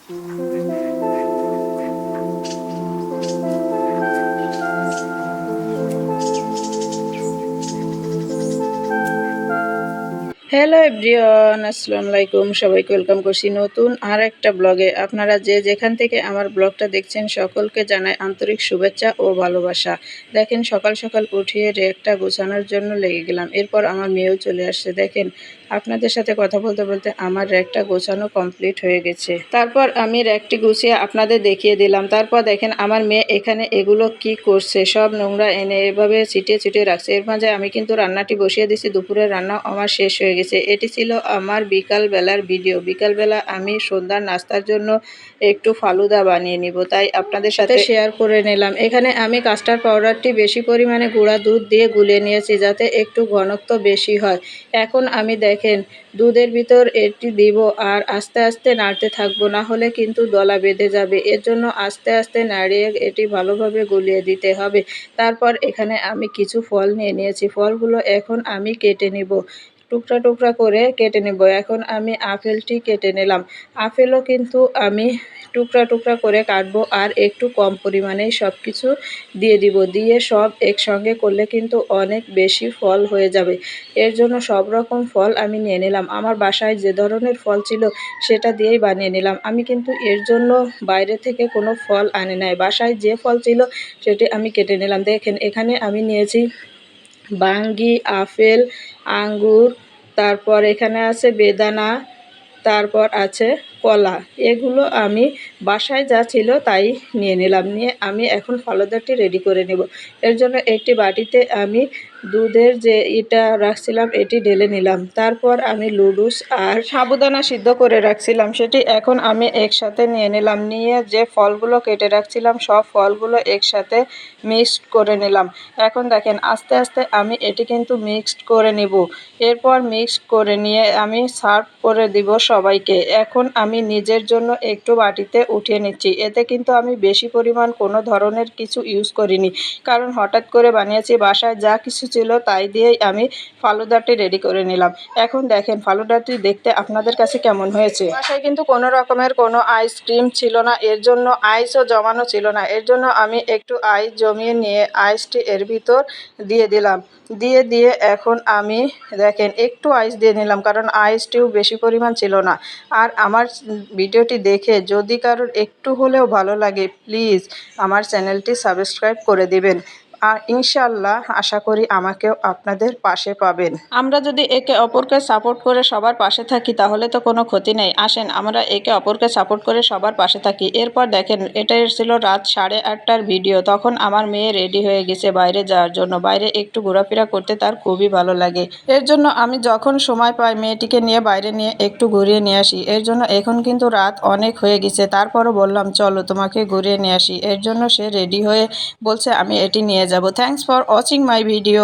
Hello everyone, আসসালামু আলাইকুম। সবাইকে ওয়েলকাম করছি নতুন আর একটা ব্লগে। আপনারা যে যেখান থেকে আমার ব্লগটা দেখছেন সকলকে জানাই আন্তরিক শুভেচ্ছা ও ভালোবাসা। দেখেন সকাল সকাল উঠিয়ে রেকটা গোছানোর জন্য লেগে গেলাম। এরপর আমার মেয়েও চলে আসছে। দেখেন আপনাদের সাথে কথা বলতে বলতে আমার র্যাকটা গোছানো কমপ্লিট হয়ে গেছে। তারপর আমি র্যাকটি গুছিয়ে আপনাদের দেখিয়ে দিলাম। তারপর দেখেন আমার মেয়ে এখানে এগুলো কি করছে, সব নোংরা এনে এভাবে ছিটিয়ে ছিটিয়ে রাখছে। এর মাঝে আমি কিন্তু রান্নাটি বসিয়ে দিছি। দুপুরের রান্না আমার শেষ হয়ে গেছে। এটি ছিল আমার বিকালবেলার ভিডিও। বিকালবেলা আমি সন্ধ্যার নাস্তার জন্য একটু ফালুদা বানিয়ে নিব, তাই আপনাদের সাথে শেয়ার করে নিলাম। এখানে আমি কাস্টার্ড পাউডারটি বেশি পরিমাণে গুঁড়া দুধ দিয়ে গুলিয়ে নিয়েছি যাতে একটু ঘনত্ব বেশি হয়। এখন আমি দেখেন দুধের ভিতর এটি দিব আর আস্তে আস্তে নাড়তে থাকবো, না হলে কিন্তু দলা বেঁধে যাবে। এর জন্য আস্তে আস্তে নাড়িয়ে এটি ভালোভাবে গুলিয়ে দিতে হবে। তারপর এখানে আমি কিছু ফল নিয়ে নিয়েছি। ফলগুলো এখন আমি কেটে নিব, টুকরা টুকরা করে কেটে নেব। এখন আমি আপেলটি কেটে নিলাম। আপেলও কিন্তু আমি টুকরা টুকরা করে কাটবো আর একটু কম পরিমাণেই সব কিছু দিয়ে দিব। দিয়ে সব একসঙ্গে করলে কিন্তু অনেক বেশি ফল হয়ে যাবে। এর জন্য সব রকম ফল আমি নিয়ে নিলাম। আমার বাসায় যে ধরনের ফল ছিল সেটা দিয়েই বানিয়ে নিলাম। আমি কিন্তু এর জন্য বাইরে থেকে কোনো ফল আনি নাই। বাসায় যে ফল ছিল সেটি আমি কেটে নিলাম। দেখেন এখানে আমি নিয়েছি বাঙ্গি, আপেল, আঙ্গুর, তারপর এখানে আছে বেদানা, তারপর আছে কলা। এগুলো আমি বাসায় যা ছিল তাই নিয়ে নিলাম। নিয়ে আমি এখন ফালুদাটি রেডি করে নেব। এর জন্য একটি বাটিতে আমি দুধের যে এটা রাখছিলাম এটি ঢেলে নিলাম। তারপর আমি লুডুস আর সাবুদানা সিদ্ধ করে রাখছিলাম সেটি এখন আমি একসাথে নিয়ে নিলাম। নিয়ে যে ফলগুলো কেটে রাখছিলাম সব ফলগুলো একসাথে মিক্সড করে নিলাম। এখন দেখেন আস্তে আস্তে আমি এটি কিন্তু মিক্সড করে নিব। এরপর মিক্সড করে নিয়ে আমি সার্ভ করে দিব সবাইকে। এখন আমি নিজের জন্য একটু বাটিতে উঠিয়ে নিচ্ছি। এতে কিন্তু আমি বেশি পরিমাণ কোনো ধরনের কিছু ইউজ করিনি, কারণ হঠাৎ করে বানিয়েছি। বাসায় যা কিছু ছিল তাই দিয়েই আমি ফালুদাটি রেডি করে নিলাম। এখন দেখেন ফালুদাটি দেখতে আপনাদের কাছে কেমন হয়েছে। বাসায় কিন্তু কোনো রকমের কোনো আইসক্রিম ছিল না, এর জন্য আইসও জমানো ছিল না। এর জন্য আমি একটু আইস জমিয়ে নিয়ে আইসটি এর ভিতর দিয়ে দিলাম। দিয়ে এখন আমি দেখেন একটু আইস দিয়ে নিলাম, কারণ আইসটিও বেশি পরিমাণ ছিল না। আর আমার ভিডিওটি দেখে যদি কারোর একটু হলেও ভালো লাগে প্লিজ আমার চ্যানেলটি সাবস্ক্রাইব করে দিবেন। আর ইনশাল্লাহ আশা করি আমাকেও আপনাদের পাশে পাবেন। আমরা যদি একে অপরকে সাপোর্ট করে সবার পাশে থাকি তাহলে তো কোনো ক্ষতি নেই। আসেন আমরা একে অপরকে সাপোর্ট করে সবার পাশে থাকি। এরপর দেখেন এটা ছিল রাত 8:30টার ভিডিও। তখন আমার মেয়ে রেডি হয়ে গেছে বাইরে যাওয়ার জন্য। বাইরে একটু ঘোরাফেরা করতে তার খুবই ভালো লাগে। এর জন্য আমি যখন সময় পাই মেয়েটিকে নিয়ে বাইরে নিয়ে একটু ঘুরিয়ে নিয়ে আসি। এর জন্য এখন কিন্তু রাত অনেক হয়ে গেছে, তারপরও বললাম চলো তোমাকে ঘুরিয়ে নিয়ে আসি। এর জন্য সে রেডি হয়ে বলছে আমি এটি নিয়ে যাব। Thanks for watching my video.